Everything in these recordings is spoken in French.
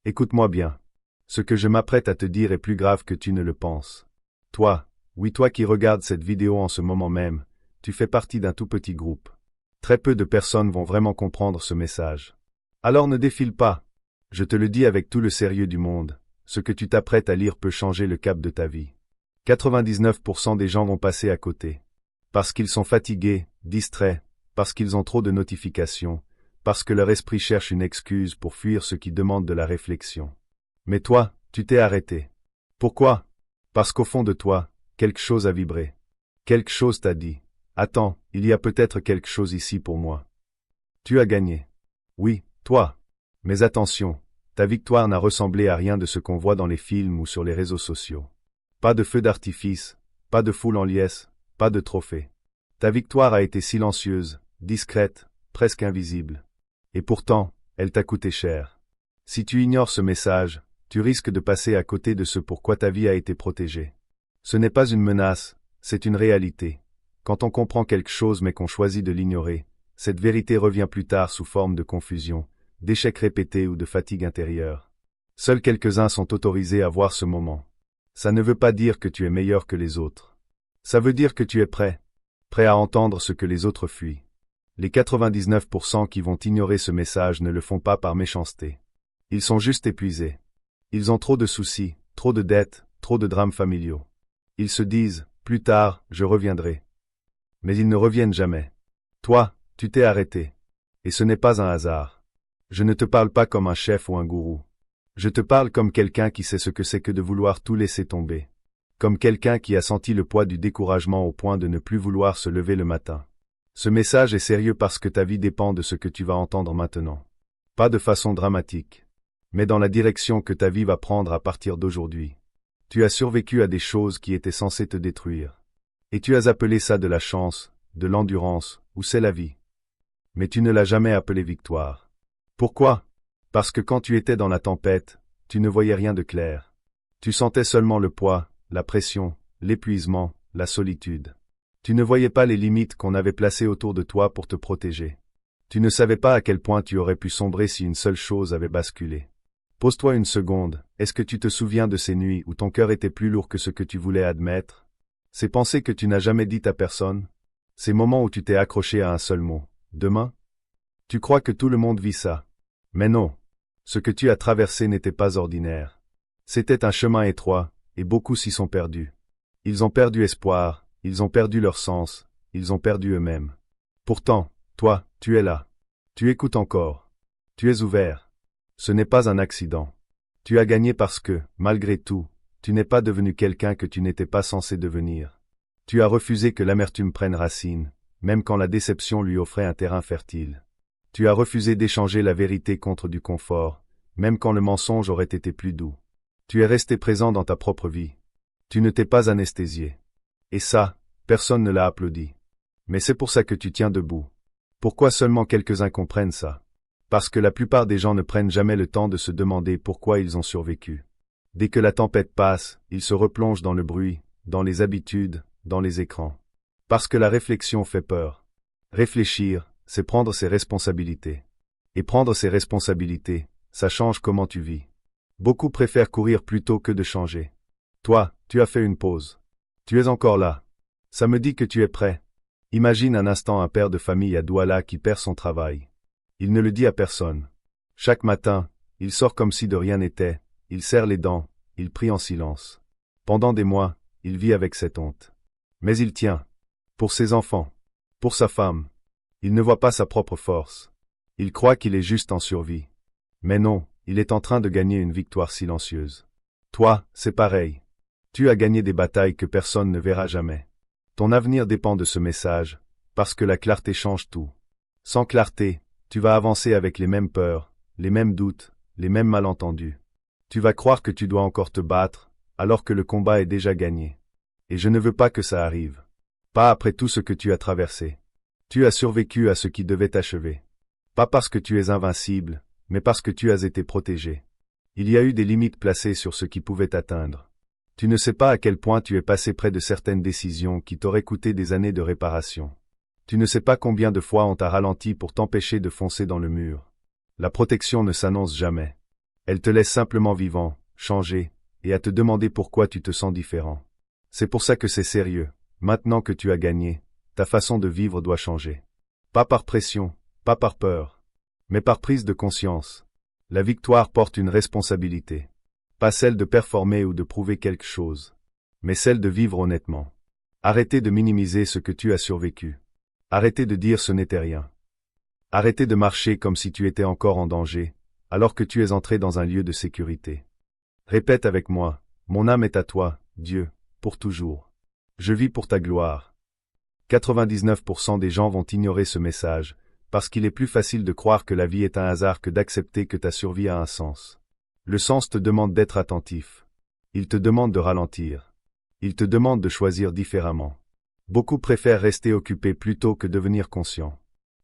Écoute-moi bien. Ce que je m'apprête à te dire est plus grave que tu ne le penses. Toi, oui toi qui regardes cette vidéo en ce moment même, tu fais partie d'un tout petit groupe. Très peu de personnes vont vraiment comprendre ce message. Alors ne défile pas. Je te le dis avec tout le sérieux du monde, ce que tu t'apprêtes à lire peut changer le cap de ta vie. 99% des gens vont passer à côté. Parce qu'ils sont fatigués, distraits, parce qu'ils ont trop de notifications, parce que leur esprit cherche une excuse pour fuir ce qui demande de la réflexion. Mais toi, tu t'es arrêté. Pourquoi? Parce qu'au fond de toi, quelque chose a vibré. Quelque chose t'a dit. Attends, il y a peut-être quelque chose ici pour moi. Tu as gagné. Oui, toi. Mais attention, ta victoire n'a ressemblé à rien de ce qu'on voit dans les films ou sur les réseaux sociaux. Pas de feu d'artifice, pas de foule en liesse, pas de trophée. Ta victoire a été silencieuse, discrète, presque invisible. Et pourtant, elle t'a coûté cher. Si tu ignores ce message, tu risques de passer à côté de ce pourquoi ta vie a été protégée. Ce n'est pas une menace, c'est une réalité. Quand on comprend quelque chose mais qu'on choisit de l'ignorer, cette vérité revient plus tard sous forme de confusion, d'échecs répétés ou de fatigue intérieure. Seuls quelques-uns sont autorisés à voir ce moment. Ça ne veut pas dire que tu es meilleur que les autres. Ça veut dire que tu es prêt. Prêt à entendre ce que les autres fuient. Les 99% qui vont ignorer ce message ne le font pas par méchanceté. Ils sont juste épuisés. Ils ont trop de soucis, trop de dettes, trop de drames familiaux. Ils se disent, plus tard, je reviendrai. Mais ils ne reviennent jamais. Toi, tu t'es arrêté. Et ce n'est pas un hasard. Je ne te parle pas comme un chef ou un gourou. Je te parle comme quelqu'un qui sait ce que c'est que de vouloir tout laisser tomber. Comme quelqu'un qui a senti le poids du découragement au point de ne plus vouloir se lever le matin. Ce message est sérieux parce que ta vie dépend de ce que tu vas entendre maintenant. Pas de façon dramatique. Mais dans la direction que ta vie va prendre à partir d'aujourd'hui. Tu as survécu à des choses qui étaient censées te détruire. Et tu as appelé ça de la chance, de l'endurance, ou c'est la vie. Mais tu ne l'as jamais appelé victoire. Pourquoi? Parce que quand tu étais dans la tempête, tu ne voyais rien de clair. Tu sentais seulement le poids, la pression, l'épuisement, la solitude. Tu ne voyais pas les limites qu'on avait placées autour de toi pour te protéger. Tu ne savais pas à quel point tu aurais pu sombrer si une seule chose avait basculé. Pose-toi une seconde, est-ce que tu te souviens de ces nuits où ton cœur était plus lourd que ce que tu voulais admettre? Ces pensées que tu n'as jamais dites à personne? Ces moments où tu t'es accroché à un seul mot, demain? Tu crois que tout le monde vit ça. Mais non. Ce que tu as traversé n'était pas ordinaire. C'était un chemin étroit, et beaucoup s'y sont perdus. Ils ont perdu espoir, ils ont perdu leur sens, ils ont perdu eux-mêmes. Pourtant, toi, tu es là. Tu écoutes encore. Tu es ouvert. Ce n'est pas un accident. Tu as gagné parce que, malgré tout, tu n'es pas devenu quelqu'un que tu n'étais pas censé devenir. Tu as refusé que l'amertume prenne racine, même quand la déception lui offrait un terrain fertile. Tu as refusé d'échanger la vérité contre du confort, même quand le mensonge aurait été plus doux. Tu es resté présent dans ta propre vie. Tu ne t'es pas anesthésié. Et ça, personne ne l'a applaudi. Mais c'est pour ça que tu tiens debout. Pourquoi seulement quelques-uns comprennent ça? Parce que la plupart des gens ne prennent jamais le temps de se demander pourquoi ils ont survécu. Dès que la tempête passe, ils se replongent dans le bruit, dans les habitudes, dans les écrans. Parce que la réflexion fait peur. Réfléchir, c'est prendre ses responsabilités. Et prendre ses responsabilités, ça change comment tu vis. Beaucoup préfèrent courir plutôt que de changer. Toi, tu as fait une pause. Tu es encore là. Ça me dit que tu es prêt. Imagine un instant un père de famille à Douala qui perd son travail. Il ne le dit à personne. Chaque matin, il sort comme si de rien n'était, il serre les dents, il prie en silence. Pendant des mois, il vit avec cette honte. Mais il tient. Pour ses enfants. Pour sa femme. Il ne voit pas sa propre force. Il croit qu'il est juste en survie. Mais non, il est en train de gagner une victoire silencieuse. Toi, c'est pareil. Tu as gagné des batailles que personne ne verra jamais. Ton avenir dépend de ce message, parce que la clarté change tout. Sans clarté, tu vas avancer avec les mêmes peurs, les mêmes doutes, les mêmes malentendus. Tu vas croire que tu dois encore te battre, alors que le combat est déjà gagné. Et je ne veux pas que ça arrive. Pas après tout ce que tu as traversé. Tu as survécu à ce qui devait t'achever. Pas parce que tu es invincible, mais parce que tu as été protégé. Il y a eu des limites placées sur ce qui pouvait t'atteindre. Tu ne sais pas à quel point tu es passé près de certaines décisions qui t'auraient coûté des années de réparation. Tu ne sais pas combien de fois on t'a ralenti pour t'empêcher de foncer dans le mur. La protection ne s'annonce jamais. Elle te laisse simplement vivant, changé, et à te demander pourquoi tu te sens différent. C'est pour ça que c'est sérieux. Maintenant que tu as gagné, ta façon de vivre doit changer. Pas par pression, pas par peur, mais par prise de conscience. La victoire porte une responsabilité. Pas celle de performer ou de prouver quelque chose, mais celle de vivre honnêtement. Arrêtez de minimiser ce que tu as survécu. Arrêtez de dire ce n'était rien. Arrêtez de marcher comme si tu étais encore en danger, alors que tu es entré dans un lieu de sécurité. Répète avec moi, mon âme est à toi, Dieu, pour toujours. Je vis pour ta gloire. 99% des gens vont ignorer ce message, parce qu'il est plus facile de croire que la vie est un hasard que d'accepter que ta survie a un sens. Le sens te demande d'être attentif. Il te demande de ralentir. Il te demande de choisir différemment. Beaucoup préfèrent rester occupés plutôt que devenir conscients.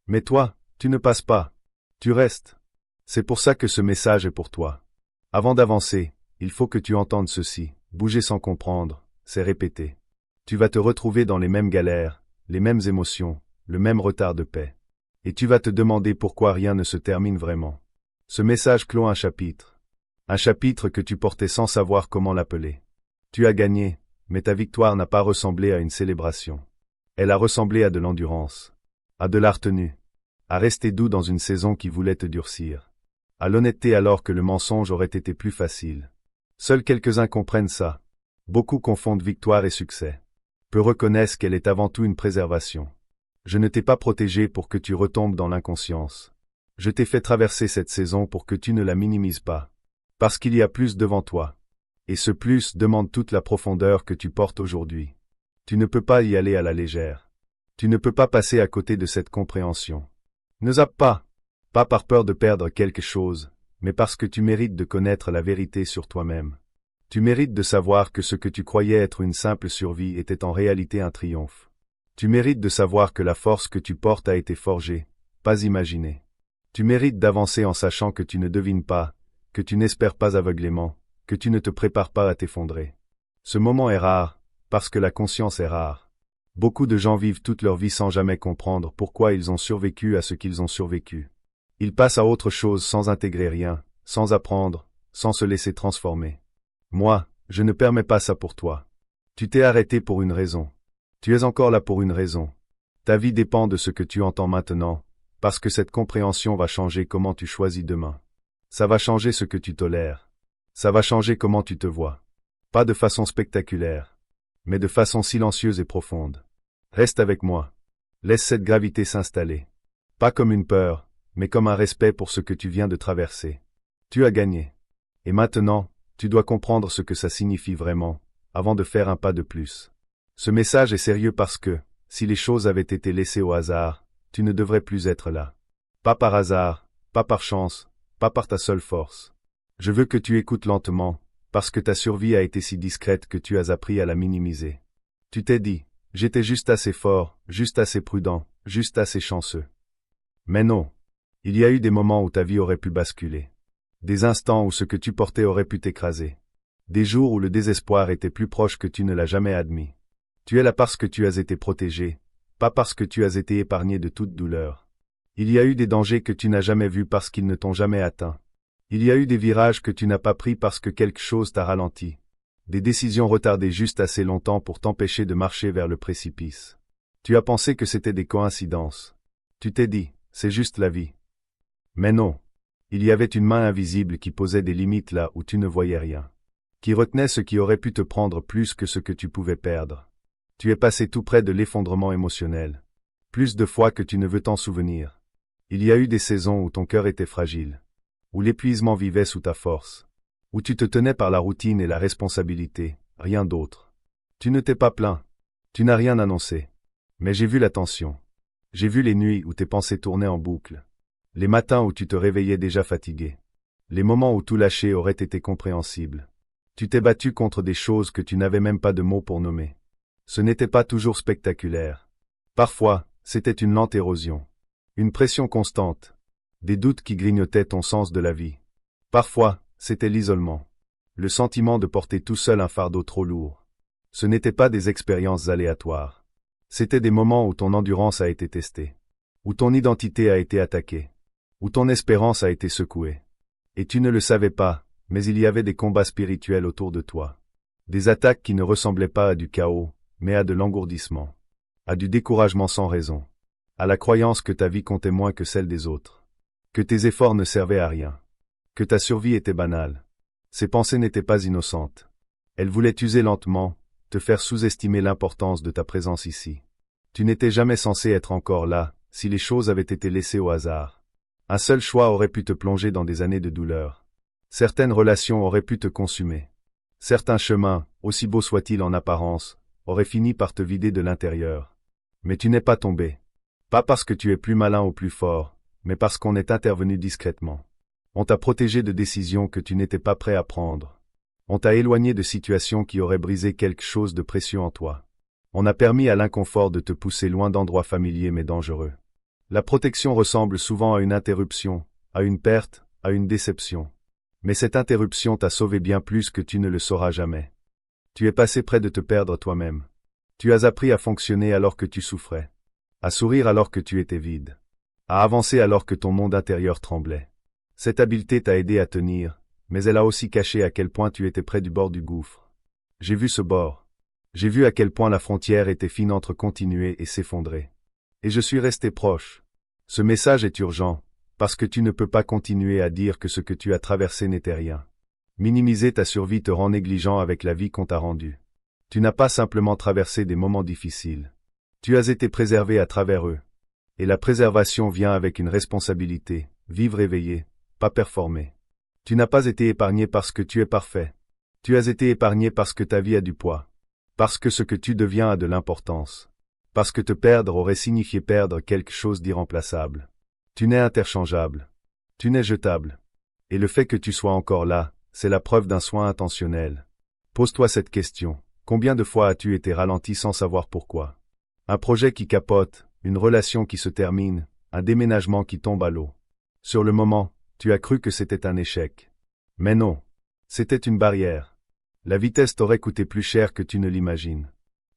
Mais toi, tu ne passes pas. Tu restes. C'est pour ça que ce message est pour toi. Avant d'avancer, il faut que tu entendes ceci. Bouger sans comprendre, c'est répéter. Tu vas te retrouver dans les mêmes galères, les mêmes émotions, le même retard de paix. Et tu vas te demander pourquoi rien ne se termine vraiment. Ce message clôt un chapitre. Un chapitre que tu portais sans savoir comment l'appeler. Tu as gagné, mais ta victoire n'a pas ressemblé à une célébration. Elle a ressemblé à de l'endurance, à de la retenue, à rester doux dans une saison qui voulait te durcir, à l'honnêteté alors que le mensonge aurait été plus facile. Seuls quelques-uns comprennent ça. Beaucoup confondent victoire et succès. Peu reconnaissent qu'elle est avant tout une préservation. Je ne t'ai pas protégé pour que tu retombes dans l'inconscience. Je t'ai fait traverser cette saison pour que tu ne la minimises pas. Parce qu'il y a plus devant toi. Et ce plus demande toute la profondeur que tu portes aujourd'hui. Tu ne peux pas y aller à la légère. Tu ne peux pas passer à côté de cette compréhension. Ne zappe pas. Pas par peur de perdre quelque chose, mais parce que tu mérites de connaître la vérité sur toi-même. Tu mérites de savoir que ce que tu croyais être une simple survie était en réalité un triomphe. Tu mérites de savoir que la force que tu portes a été forgée, pas imaginée. Tu mérites d'avancer en sachant que tu ne devines pas, que tu n'espères pas aveuglément, que tu ne te prépares pas à t'effondrer. Ce moment est rare, parce que la conscience est rare. Beaucoup de gens vivent toute leur vie sans jamais comprendre pourquoi ils ont survécu à ce qu'ils ont survécu. Ils passent à autre chose sans intégrer rien, sans apprendre, sans se laisser transformer. Moi, je ne permets pas ça pour toi. Tu t'es arrêté pour une raison. Tu es encore là pour une raison. Ta vie dépend de ce que tu entends maintenant, parce que cette compréhension va changer comment tu choisis demain. Ça va changer ce que tu tolères. Ça va changer comment tu te vois. Pas de façon spectaculaire, mais de façon silencieuse et profonde. Reste avec moi. Laisse cette gravité s'installer. Pas comme une peur, mais comme un respect pour ce que tu viens de traverser. Tu as gagné. Et maintenant, tu dois comprendre ce que ça signifie vraiment, avant de faire un pas de plus. Ce message est sérieux parce que, si les choses avaient été laissées au hasard, tu ne devrais plus être là. Pas par hasard, pas par chance, pas par ta seule force. Je veux que tu écoutes lentement, parce que ta survie a été si discrète que tu as appris à la minimiser. Tu t'es dit, j'étais juste assez fort, juste assez prudent, juste assez chanceux. Mais non. Il y a eu des moments où ta vie aurait pu basculer. Des instants où ce que tu portais aurait pu t'écraser. Des jours où le désespoir était plus proche que tu ne l'as jamais admis. Tu es là parce que tu as été protégé, pas parce que tu as été épargné de toute douleur. Il y a eu des dangers que tu n'as jamais vus parce qu'ils ne t'ont jamais atteint. Il y a eu des virages que tu n'as pas pris parce que quelque chose t'a ralenti. Des décisions retardées juste assez longtemps pour t'empêcher de marcher vers le précipice. Tu as pensé que c'était des coïncidences. Tu t'es dit, c'est juste la vie. Mais non. Il y avait une main invisible qui posait des limites là où tu ne voyais rien. Qui retenait ce qui aurait pu te prendre plus que ce que tu pouvais perdre. Tu es passé tout près de l'effondrement émotionnel. Plus de fois que tu ne veux t'en souvenir. Il y a eu des saisons où ton cœur était fragile. Où l'épuisement vivait sous ta force. Où tu te tenais par la routine et la responsabilité, rien d'autre. Tu ne t'es pas plaint. Tu n'as rien annoncé. Mais j'ai vu la tension. J'ai vu les nuits où tes pensées tournaient en boucle. Les matins où tu te réveillais déjà fatigué. Les moments où tout lâcher aurait été compréhensible. Tu t'es battu contre des choses que tu n'avais même pas de mots pour nommer. Ce n'était pas toujours spectaculaire. Parfois, c'était une lente érosion. Une pression constante. Des doutes qui grignotaient ton sens de la vie. Parfois, c'était l'isolement. Le sentiment de porter tout seul un fardeau trop lourd. Ce n'étaient pas des expériences aléatoires. C'étaient des moments où ton endurance a été testée. Où ton identité a été attaquée. Où ton espérance a été secouée. Et tu ne le savais pas, mais il y avait des combats spirituels autour de toi. Des attaques qui ne ressemblaient pas à du chaos, mais à de l'engourdissement. À du découragement sans raison. À la croyance que ta vie comptait moins que celle des autres. Que tes efforts ne servaient à rien. Que ta survie était banale. Ces pensées n'étaient pas innocentes. Elles voulaient t'user lentement, te faire sous-estimer l'importance de ta présence ici. Tu n'étais jamais censé être encore là, si les choses avaient été laissées au hasard. Un seul choix aurait pu te plonger dans des années de douleur. Certaines relations auraient pu te consumer. Certains chemins, aussi beaux soient-ils en apparence, auraient fini par te vider de l'intérieur. Mais tu n'es pas tombé. Pas parce que tu es plus malin ou plus fort, mais parce qu'on est intervenu discrètement. On t'a protégé de décisions que tu n'étais pas prêt à prendre. On t'a éloigné de situations qui auraient brisé quelque chose de précieux en toi. On a permis à l'inconfort de te pousser loin d'endroits familiers mais dangereux. La protection ressemble souvent à une interruption, à une perte, à une déception. Mais cette interruption t'a sauvé bien plus que tu ne le sauras jamais. Tu es passé près de te perdre toi-même. Tu as appris à fonctionner alors que tu souffrais. À sourire alors que tu étais vide. À avancer alors que ton monde intérieur tremblait. Cette habileté t'a aidé à tenir, mais elle a aussi caché à quel point tu étais près du bord du gouffre. J'ai vu ce bord. J'ai vu à quel point la frontière était fine entre continuer et s'effondrer. Et je suis resté proche. Ce message est urgent, parce que tu ne peux pas continuer à dire que ce que tu as traversé n'était rien. Minimiser ta survie te rend négligent avec la vie qu'on t'a rendue. Tu n'as pas simplement traversé des moments difficiles. Tu as été préservé à travers eux. Et la préservation vient avec une responsabilité, vivre éveillé, pas performer. Tu n'as pas été épargné parce que tu es parfait. Tu as été épargné parce que ta vie a du poids. Parce que ce que tu deviens a de l'importance. Parce que te perdre aurait signifié perdre quelque chose d'irremplaçable. Tu n'es interchangeable. Tu n'es jetable. Et le fait que tu sois encore là, c'est la preuve d'un soin intentionnel. Pose-toi cette question. Combien de fois as-tu été ralenti sans savoir pourquoi? Un projet qui capote, une relation qui se termine, un déménagement qui tombe à l'eau. Sur le moment, tu as cru que c'était un échec. Mais non. C'était une barrière. La vitesse t'aurait coûté plus cher que tu ne l'imagines.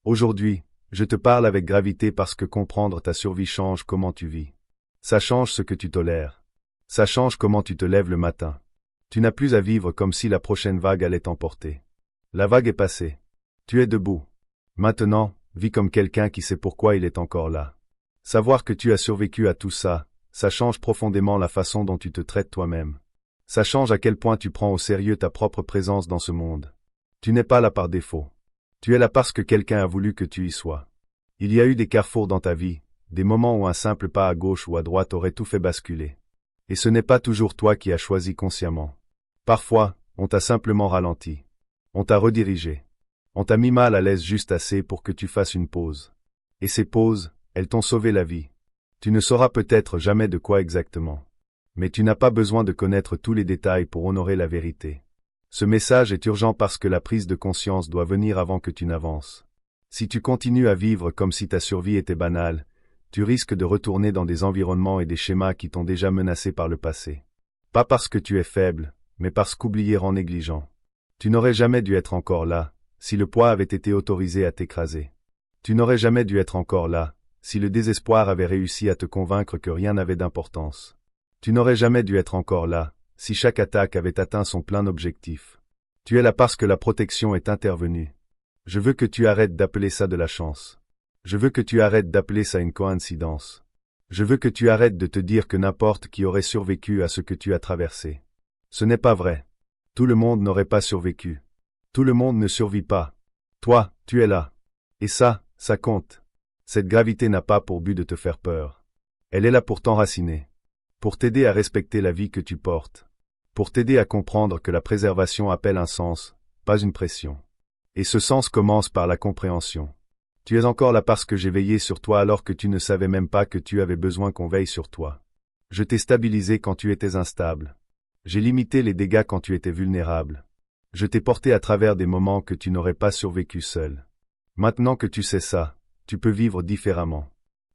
Aujourd'hui, je te parle avec gravité parce que comprendre ta survie change comment tu vis. Ça change ce que tu tolères. Ça change comment tu te lèves le matin. Tu n'as plus à vivre comme si la prochaine vague allait t'emporter. La vague est passée. Tu es debout. Maintenant, vis comme quelqu'un qui sait pourquoi il est encore là. Savoir que tu as survécu à tout ça, ça change profondément la façon dont tu te traites toi-même. Ça change à quel point tu prends au sérieux ta propre présence dans ce monde. Tu n'es pas là par défaut. Tu es là parce que quelqu'un a voulu que tu y sois. Il y a eu des carrefours dans ta vie, des moments où un simple pas à gauche ou à droite aurait tout fait basculer. Et ce n'est pas toujours toi qui as choisi consciemment. Parfois, on t'a simplement ralenti. On t'a redirigé. On t'a mis mal à l'aise juste assez pour que tu fasses une pause. Et ces pauses, elles t'ont sauvé la vie. Tu ne sauras peut-être jamais de quoi exactement. Mais tu n'as pas besoin de connaître tous les détails pour honorer la vérité. Ce message est urgent parce que la prise de conscience doit venir avant que tu n'avances. Si tu continues à vivre comme si ta survie était banale, tu risques de retourner dans des environnements et des schémas qui t'ont déjà menacé par le passé. Pas parce que tu es faible, mais parce qu'oublier rend négligent. Tu n'aurais jamais dû être encore là, si le poids avait été autorisé à t'écraser. Tu n'aurais jamais dû être encore là, si le désespoir avait réussi à te convaincre que rien n'avait d'importance. Tu n'aurais jamais dû être encore là, si chaque attaque avait atteint son plein objectif. Tu es là parce que la protection est intervenue. Je veux que tu arrêtes d'appeler ça de la chance. Je veux que tu arrêtes d'appeler ça une coïncidence. Je veux que tu arrêtes de te dire que n'importe qui aurait survécu à ce que tu as traversé. Ce n'est pas vrai. Tout le monde n'aurait pas survécu. Tout le monde ne survit pas. Toi, tu es là. Et ça compte. Cette gravité n'a pas pour but de te faire peur. Elle est là pour t'enraciner. Pour t'aider à respecter la vie que tu portes. Pour t'aider à comprendre que la préservation appelle un sens, pas une pression. Et ce sens commence par la compréhension. Tu es encore là parce que j'ai veillé sur toi alors que tu ne savais même pas que tu avais besoin qu'on veille sur toi. Je t'ai stabilisé quand tu étais instable. J'ai limité les dégâts quand tu étais vulnérable. Je t'ai porté à travers des moments que tu n'aurais pas survécu seul. Maintenant que tu sais ça, tu peux vivre différemment.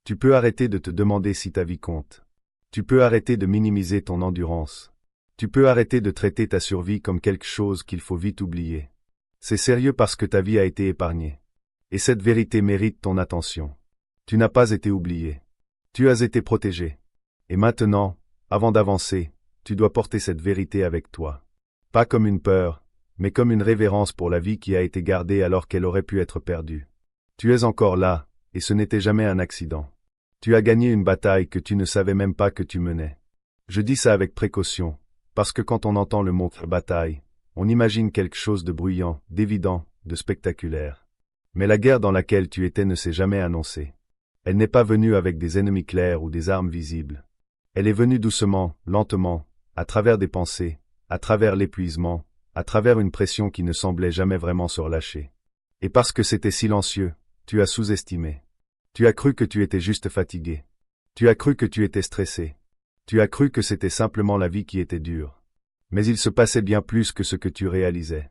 Tu peux arrêter de te demander si ta vie compte. Tu peux arrêter de minimiser ton endurance. Tu peux arrêter de traiter ta survie comme quelque chose qu'il faut vite oublier. C'est sérieux parce que ta vie a été épargnée. Et cette vérité mérite ton attention. Tu n'as pas été oublié. Tu as été protégé. Et maintenant, avant d'avancer, tu dois porter cette vérité avec toi. Pas comme une peur, mais comme une révérence pour la vie qui a été gardée alors qu'elle aurait pu être perdue. Tu es encore là, et ce n'était jamais un accident. Tu as gagné une bataille que tu ne savais même pas que tu menais. Je dis ça avec précaution, parce que quand on entend le mot « bataille », on imagine quelque chose de bruyant, d'évident, de spectaculaire. Mais la guerre dans laquelle tu étais ne s'est jamais annoncée. Elle n'est pas venue avec des ennemis clairs ou des armes visibles. Elle est venue doucement, lentement, à travers des pensées, à travers l'épuisement, à travers une pression qui ne semblait jamais vraiment se relâcher. Et parce que c'était silencieux, tu as sous-estimé. Tu as cru que tu étais juste fatigué. Tu as cru que tu étais stressé. Tu as cru que c'était simplement la vie qui était dure. Mais il se passait bien plus que ce que tu réalisais.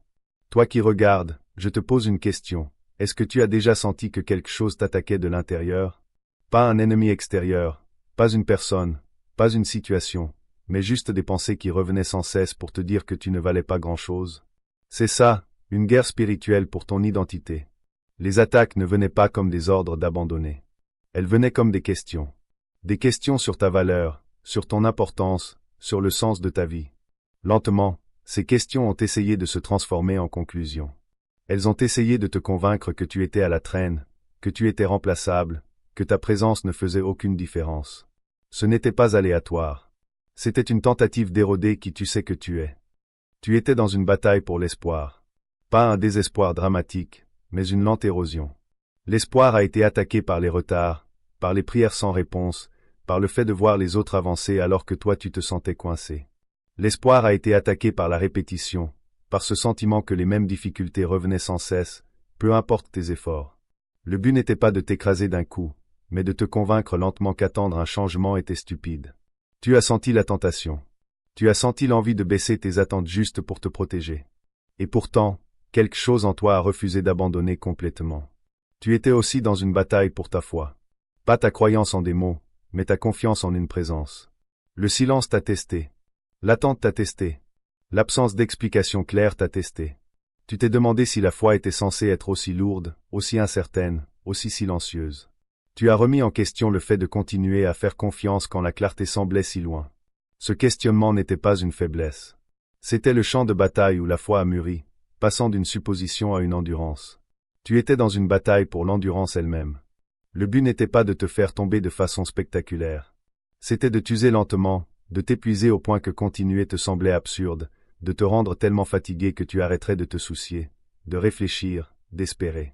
Toi qui regardes, je te pose une question. Est-ce que tu as déjà senti que quelque chose t'attaquait de l'intérieur? Pas un ennemi extérieur, pas une personne, pas une situation, mais juste des pensées qui revenaient sans cesse pour te dire que tu ne valais pas grand-chose. C'est ça, une guerre spirituelle pour ton identité. Les attaques ne venaient pas comme des ordres d'abandonner. Elles venaient comme des questions. Des questions sur ta valeur, sur ton importance, sur le sens de ta vie. Lentement, ces questions ont essayé de se transformer en conclusions. Elles ont essayé de te convaincre que tu étais à la traîne, que tu étais remplaçable, que ta présence ne faisait aucune différence. Ce n'était pas aléatoire. C'était une tentative d'éroder qui tu sais que tu es. Tu étais dans une bataille pour l'espoir. Pas un désespoir dramatique, mais une lente érosion. L'espoir a été attaqué par les retards, par les prières sans réponse, par le fait de voir les autres avancer alors que toi tu te sentais coincé. L'espoir a été attaqué par la répétition, par ce sentiment que les mêmes difficultés revenaient sans cesse, peu importe tes efforts. Le but n'était pas de t'écraser d'un coup, mais de te convaincre lentement qu'attendre un changement était stupide. Tu as senti la tentation. Tu as senti l'envie de baisser tes attentes juste pour te protéger. Et pourtant, quelque chose en toi a refusé d'abandonner complètement. Tu étais aussi dans une bataille pour ta foi. Pas ta croyance en des mots, mais ta confiance en une présence. Le silence t'a testé. L'attente t'a testé. L'absence d'explication claire t'a testé. Tu t'es demandé si la foi était censée être aussi lourde, aussi incertaine, aussi silencieuse. Tu as remis en question le fait de continuer à faire confiance quand la clarté semblait si loin. Ce questionnement n'était pas une faiblesse. C'était le champ de bataille où la foi a mûri, passant d'une supposition à une endurance. Tu étais dans une bataille pour l'endurance elle-même. Le but n'était pas de te faire tomber de façon spectaculaire. C'était de t'user lentement, de t'épuiser au point que continuer te semblait absurde, de te rendre tellement fatigué que tu arrêterais de te soucier, de réfléchir, d'espérer.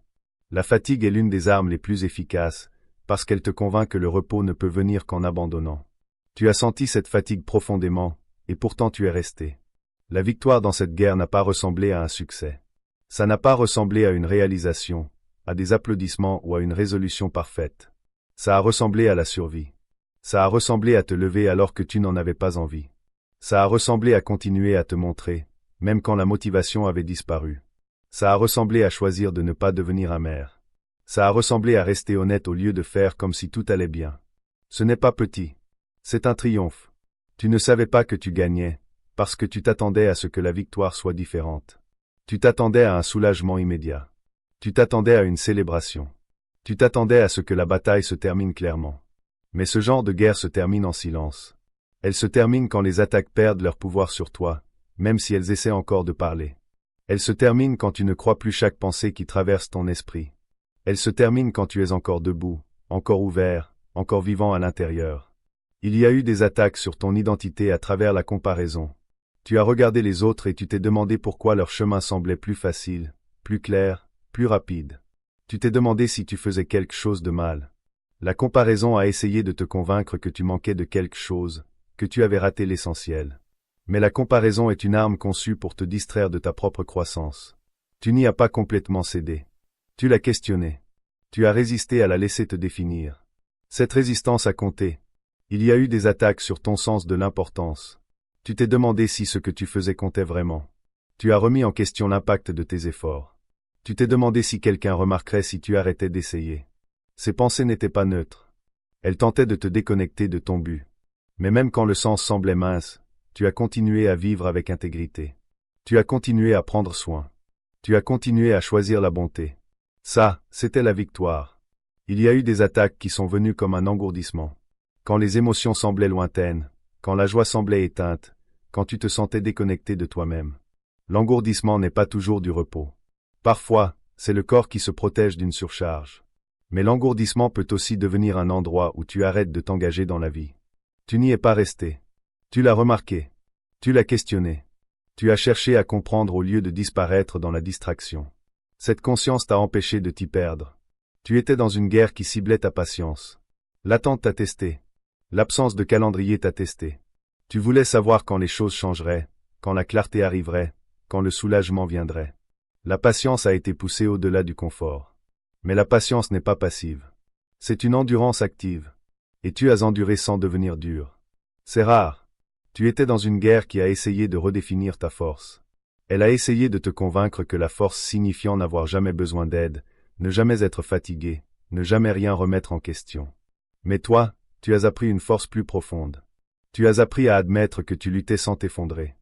La fatigue est l'une des armes les plus efficaces, parce qu'elle te convainc que le repos ne peut venir qu'en abandonnant. Tu as senti cette fatigue profondément, et pourtant tu es resté. La victoire dans cette guerre n'a pas ressemblé à un succès. Ça n'a pas ressemblé à une réalisation, à des applaudissements ou à une résolution parfaite. Ça a ressemblé à la survie. Ça a ressemblé à te lever alors que tu n'en avais pas envie. Ça a ressemblé à continuer à te montrer, même quand la motivation avait disparu. Ça a ressemblé à choisir de ne pas devenir amer. Ça a ressemblé à rester honnête au lieu de faire comme si tout allait bien. Ce n'est pas petit. C'est un triomphe. Tu ne savais pas que tu gagnais, parce que tu t'attendais à ce que la victoire soit différente. Tu t'attendais à un soulagement immédiat. Tu t'attendais à une célébration. Tu t'attendais à ce que la bataille se termine clairement. Mais ce genre de guerre se termine en silence. Elle se termine quand les attaques perdent leur pouvoir sur toi, même si elles essaient encore de parler. Elle se termine quand tu ne crois plus chaque pensée qui traverse ton esprit. Elle se termine quand tu es encore debout, encore ouvert, encore vivant à l'intérieur. Il y a eu des attaques sur ton identité à travers la comparaison. Tu as regardé les autres et tu t'es demandé pourquoi leur chemin semblait plus facile, plus clair, plus rapide. Tu t'es demandé si tu faisais quelque chose de mal. La comparaison a essayé de te convaincre que tu manquais de quelque chose, que tu avais raté l'essentiel. Mais la comparaison est une arme conçue pour te distraire de ta propre croissance. Tu n'y as pas complètement cédé. Tu l'as questionnée. Tu as résisté à la laisser te définir. Cette résistance a compté. Il y a eu des attaques sur ton sens de l'importance. Tu t'es demandé si ce que tu faisais comptait vraiment. Tu as remis en question l'impact de tes efforts. Tu t'es demandé si quelqu'un remarquerait si tu arrêtais d'essayer. Ces pensées n'étaient pas neutres. Elles tentaient de te déconnecter de ton but. Mais même quand le sens semblait mince, tu as continué à vivre avec intégrité. Tu as continué à prendre soin. Tu as continué à choisir la bonté. Ça, c'était la victoire. Il y a eu des attaques qui sont venues comme un engourdissement. Quand les émotions semblaient lointaines, quand la joie semblait éteinte, quand tu te sentais déconnecté de toi-même. L'engourdissement n'est pas toujours du repos. Parfois, c'est le corps qui se protège d'une surcharge. Mais l'engourdissement peut aussi devenir un endroit où tu arrêtes de t'engager dans la vie. Tu n'y es pas resté. Tu l'as remarqué. Tu l'as questionné. Tu as cherché à comprendre au lieu de disparaître dans la distraction. Cette conscience t'a empêché de t'y perdre. Tu étais dans une guerre qui ciblait ta patience. L'attente t'a testé. L'absence de calendrier t'a testé. Tu voulais savoir quand les choses changeraient, quand la clarté arriverait, quand le soulagement viendrait. La patience a été poussée au-delà du confort. Mais la patience n'est pas passive. C'est une endurance active. Et tu as enduré sans devenir dur. C'est rare. Tu étais dans une guerre qui a essayé de redéfinir ta force. Elle a essayé de te convaincre que la force signifiant n'avoir jamais besoin d'aide, ne jamais être fatigué, ne jamais rien remettre en question. Mais toi, tu as appris une force plus profonde. Tu as appris à admettre que tu luttais sans t'effondrer.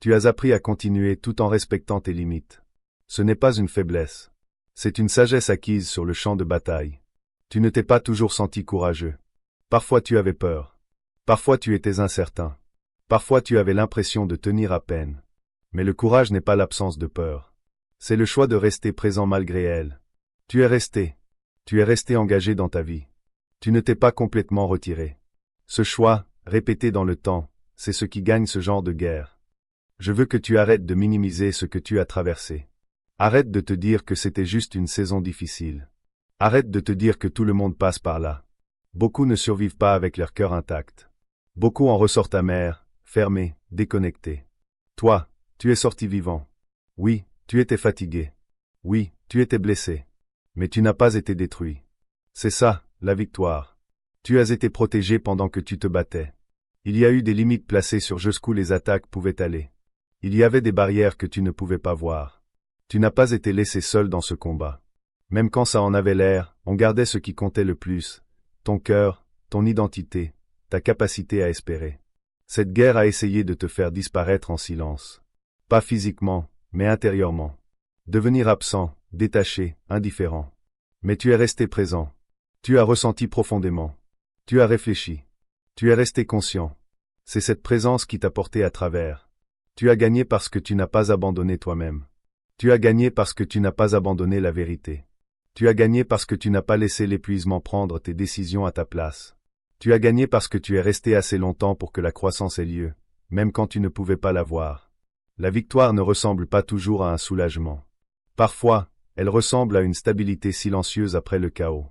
Tu as appris à continuer tout en respectant tes limites. Ce n'est pas une faiblesse. C'est une sagesse acquise sur le champ de bataille. Tu ne t'es pas toujours senti courageux. Parfois tu avais peur. Parfois tu étais incertain. Parfois tu avais l'impression de tenir à peine. Mais le courage n'est pas l'absence de peur. C'est le choix de rester présent malgré elle. Tu es resté. Tu es resté engagé dans ta vie. Tu ne t'es pas complètement retiré. Ce choix, répété dans le temps, c'est ce qui gagne ce genre de guerre. Je veux que tu arrêtes de minimiser ce que tu as traversé. Arrête de te dire que c'était juste une saison difficile. Arrête de te dire que tout le monde passe par là. Beaucoup ne survivent pas avec leur cœur intact. Beaucoup en ressortent amers, fermés, déconnectés. Toi, tu es sorti vivant. Oui, tu étais fatigué. Oui, tu étais blessé. Mais tu n'as pas été détruit. C'est ça, la victoire. Tu as été protégé pendant que tu te battais. Il y a eu des limites placées sur jusqu'où les attaques pouvaient aller. Il y avait des barrières que tu ne pouvais pas voir. Tu n'as pas été laissé seul dans ce combat. Même quand ça en avait l'air, on gardait ce qui comptait le plus. Ton cœur, ton identité, ta capacité à espérer. Cette guerre a essayé de te faire disparaître en silence. Pas physiquement, mais intérieurement. Devenir absent, détaché, indifférent. Mais tu es resté présent. Tu as ressenti profondément. Tu as réfléchi. Tu es resté conscient. C'est cette présence qui t'a porté à travers. Tu as gagné parce que tu n'as pas abandonné toi-même. Tu as gagné parce que tu n'as pas abandonné la vérité. Tu as gagné parce que tu n'as pas laissé l'épuisement prendre tes décisions à ta place. Tu as gagné parce que tu es resté assez longtemps pour que la croissance ait lieu, même quand tu ne pouvais pas la voir. La victoire ne ressemble pas toujours à un soulagement. Parfois, elle ressemble à une stabilité silencieuse après le chaos.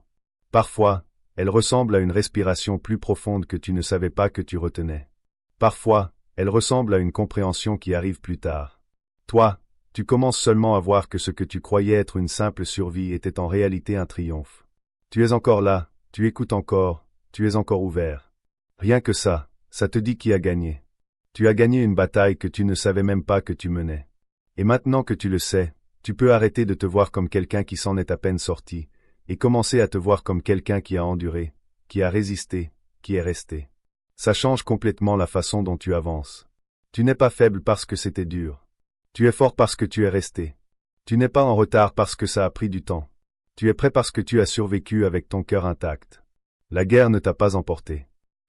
Parfois, elle ressemble à une respiration plus profonde que tu ne savais pas que tu retenais. Parfois, elle ressemble à une compréhension qui arrive plus tard. Toi, tu commences seulement à voir que ce que tu croyais être une simple survie était en réalité un triomphe. Tu es encore là, tu écoutes encore, tu es encore ouvert. Rien que ça te dit qui a gagné. Tu as gagné une bataille que tu ne savais même pas que tu menais. Et maintenant que tu le sais, tu peux arrêter de te voir comme quelqu'un qui s'en est à peine sorti, et commencer à te voir comme quelqu'un qui a enduré, qui a résisté, qui est resté. Ça change complètement la façon dont tu avances. Tu n'es pas faible parce que c'était dur. Tu es fort parce que tu es resté. Tu n'es pas en retard parce que ça a pris du temps. Tu es prêt parce que tu as survécu avec ton cœur intact. La guerre ne t'a pas emporté.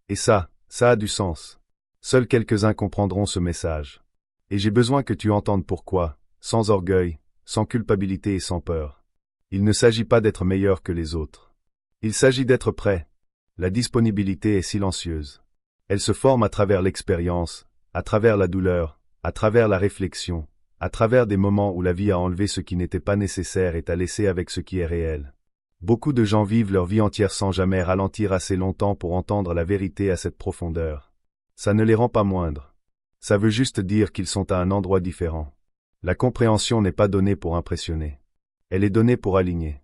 Et ça a du sens. Seuls quelques-uns comprendront ce message. Et j'ai besoin que tu entendes pourquoi, sans orgueil, sans culpabilité et sans peur. Il ne s'agit pas d'être meilleur que les autres. Il s'agit d'être prêt. La disponibilité est silencieuse. Elle se forme à travers l'expérience, à travers la douleur, à travers la réflexion, à travers des moments où la vie a enlevé ce qui n'était pas nécessaire et t'a laissé avec ce qui est réel. Beaucoup de gens vivent leur vie entière sans jamais ralentir assez longtemps pour entendre la vérité à cette profondeur. Ça ne les rend pas moindres. Ça veut juste dire qu'ils sont à un endroit différent. La compréhension n'est pas donnée pour impressionner. Elle est donnée pour aligner.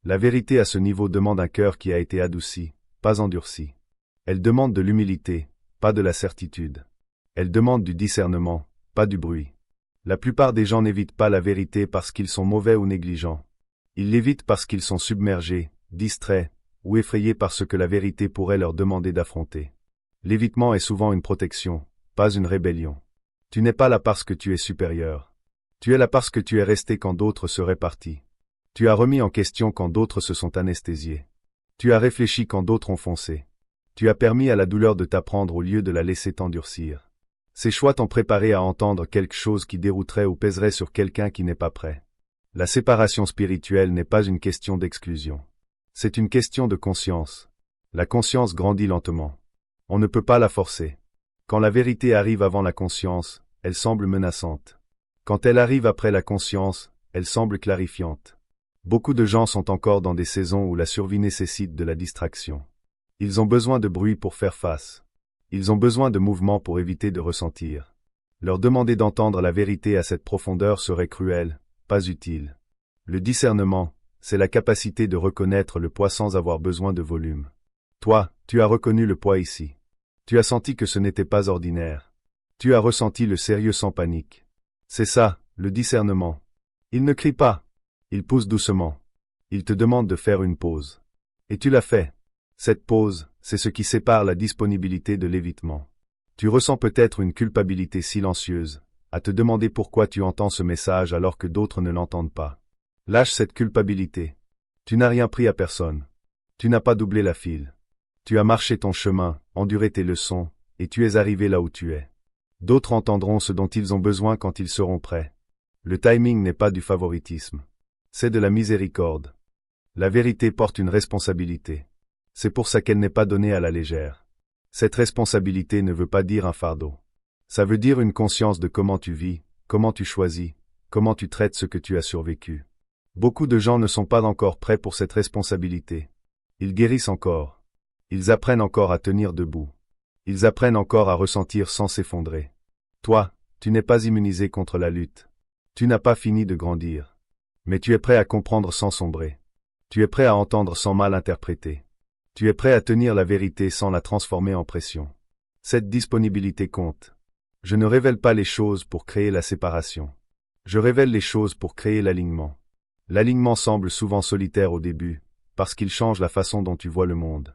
La vérité à ce niveau demande un cœur qui a été adouci, pas endurci. Elle demande de l'humilité, pas de la certitude. Elle demande du discernement, pas du bruit. La plupart des gens n'évitent pas la vérité parce qu'ils sont mauvais ou négligents. Ils l'évitent parce qu'ils sont submergés, distraits, ou effrayés par ce que la vérité pourrait leur demander d'affronter. L'évitement est souvent une protection, pas une rébellion. Tu n'es pas là parce que tu es supérieur. Tu es là parce que tu es resté quand d'autres seraient partis. Tu as remis en question quand d'autres se sont anesthésiés. Tu as réfléchi quand d'autres ont foncé. Tu as permis à la douleur de t'apprendre au lieu de la laisser t'endurcir. Ces choix t'ont préparé à entendre quelque chose qui dérouterait ou pèserait sur quelqu'un qui n'est pas prêt. La séparation spirituelle n'est pas une question d'exclusion. C'est une question de conscience. La conscience grandit lentement. On ne peut pas la forcer. Quand la vérité arrive avant la conscience, elle semble menaçante. Quand elle arrive après la conscience, elle semble clarifiante. Beaucoup de gens sont encore dans des saisons où la survie nécessite de la distraction. Ils ont besoin de bruit pour faire face. Ils ont besoin de mouvement pour éviter de ressentir. Leur demander d'entendre la vérité à cette profondeur serait cruel, pas utile. Le discernement, c'est la capacité de reconnaître le poids sans avoir besoin de volume. Toi, tu as reconnu le poids ici. Tu as senti que ce n'était pas ordinaire. Tu as ressenti le sérieux sans panique. C'est ça, le discernement. Il ne crie pas. Il pousse doucement. Il te demande de faire une pause. Et tu l'as fait. Cette pause, c'est ce qui sépare la disponibilité de l'évitement. Tu ressens peut-être une culpabilité silencieuse, à te demander pourquoi tu entends ce message alors que d'autres ne l'entendent pas. Lâche cette culpabilité. Tu n'as rien pris à personne. Tu n'as pas doublé la file. Tu as marché ton chemin, enduré tes leçons, et tu es arrivé là où tu es. D'autres entendront ce dont ils ont besoin quand ils seront prêts. Le timing n'est pas du favoritisme. C'est de la miséricorde. La vérité porte une responsabilité. C'est pour ça qu'elle n'est pas donnée à la légère. Cette responsabilité ne veut pas dire un fardeau. Ça veut dire une conscience de comment tu vis, comment tu choisis, comment tu traites ce que tu as survécu. Beaucoup de gens ne sont pas encore prêts pour cette responsabilité. Ils guérissent encore. Ils apprennent encore à tenir debout. Ils apprennent encore à ressentir sans s'effondrer. Toi, tu n'es pas immunisé contre la lutte. Tu n'as pas fini de grandir. Mais tu es prêt à comprendre sans sombrer. Tu es prêt à entendre sans mal interpréter. Tu es prêt à tenir la vérité sans la transformer en pression. Cette disponibilité compte. Je ne révèle pas les choses pour créer la séparation. Je révèle les choses pour créer l'alignement. L'alignement semble souvent solitaire au début, parce qu'il change la façon dont tu vois le monde.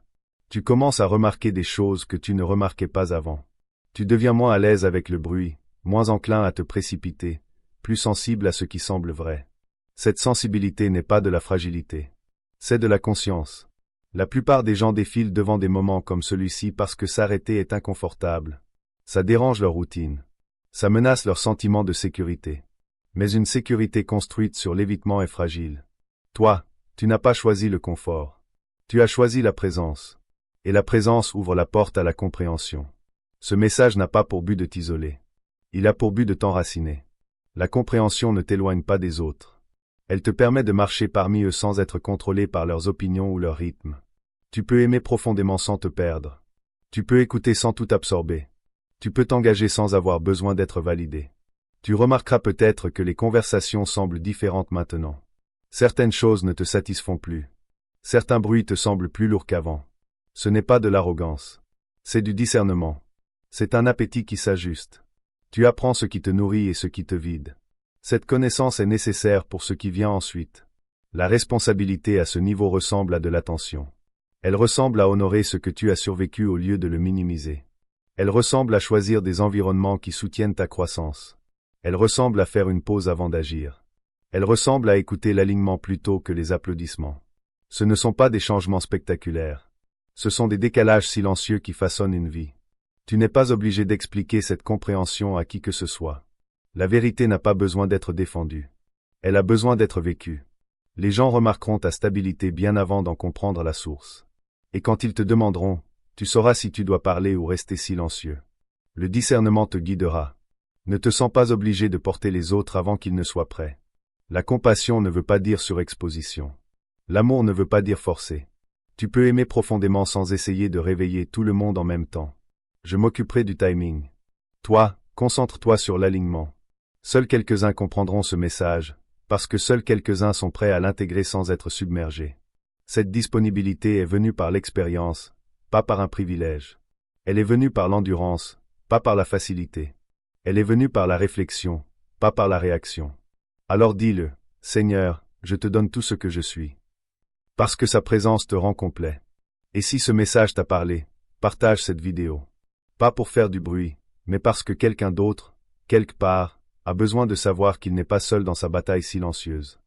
Tu commences à remarquer des choses que tu ne remarquais pas avant. Tu deviens moins à l'aise avec le bruit, moins enclin à te précipiter, plus sensible à ce qui semble vrai. Cette sensibilité n'est pas de la fragilité. C'est de la conscience. La plupart des gens défilent devant des moments comme celui-ci parce que s'arrêter est inconfortable. Ça dérange leur routine. Ça menace leur sentiment de sécurité. Mais une sécurité construite sur l'évitement est fragile. Toi, tu n'as pas choisi le confort. Tu as choisi la présence. Et la présence ouvre la porte à la compréhension. Ce message n'a pas pour but de t'isoler. Il a pour but de t'enraciner. La compréhension ne t'éloigne pas des autres. Elle te permet de marcher parmi eux sans être contrôlé par leurs opinions ou leur rythme. Tu peux aimer profondément sans te perdre. Tu peux écouter sans tout absorber. Tu peux t'engager sans avoir besoin d'être validé. Tu remarqueras peut-être que les conversations semblent différentes maintenant. Certaines choses ne te satisfont plus. Certains bruits te semblent plus lourds qu'avant. Ce n'est pas de l'arrogance. C'est du discernement. C'est un appétit qui s'ajuste. Tu apprends ce qui te nourrit et ce qui te vide. Cette connaissance est nécessaire pour ce qui vient ensuite. La responsabilité à ce niveau ressemble à de l'attention. Elle ressemble à honorer ce que tu as survécu au lieu de le minimiser. Elle ressemble à choisir des environnements qui soutiennent ta croissance. Elle ressemble à faire une pause avant d'agir. Elle ressemble à écouter l'alignement plutôt que les applaudissements. Ce ne sont pas des changements spectaculaires. Ce sont des décalages silencieux qui façonnent une vie. Tu n'es pas obligé d'expliquer cette compréhension à qui que ce soit. La vérité n'a pas besoin d'être défendue. Elle a besoin d'être vécue. Les gens remarqueront ta stabilité bien avant d'en comprendre la source. Et quand ils te demanderont, tu sauras si tu dois parler ou rester silencieux. Le discernement te guidera. Ne te sens pas obligé de porter les autres avant qu'ils ne soient prêts. La compassion ne veut pas dire surexposition. L'amour ne veut pas dire forcer. Tu peux aimer profondément sans essayer de réveiller tout le monde en même temps. Je m'occuperai du timing. Toi, concentre-toi sur l'alignement. Seuls quelques-uns comprendront ce message, parce que seuls quelques-uns sont prêts à l'intégrer sans être submergés. Cette disponibilité est venue par l'expérience, pas par un privilège. Elle est venue par l'endurance, pas par la facilité. Elle est venue par la réflexion, pas par la réaction. Alors dis-le, Seigneur, je te donne tout ce que je suis. Parce que sa présence te rend complet. Et si ce message t'a parlé, partage cette vidéo. Pas pour faire du bruit, mais parce que quelqu'un d'autre, quelque part, a besoin de savoir qu'il n'est pas seul dans sa bataille silencieuse.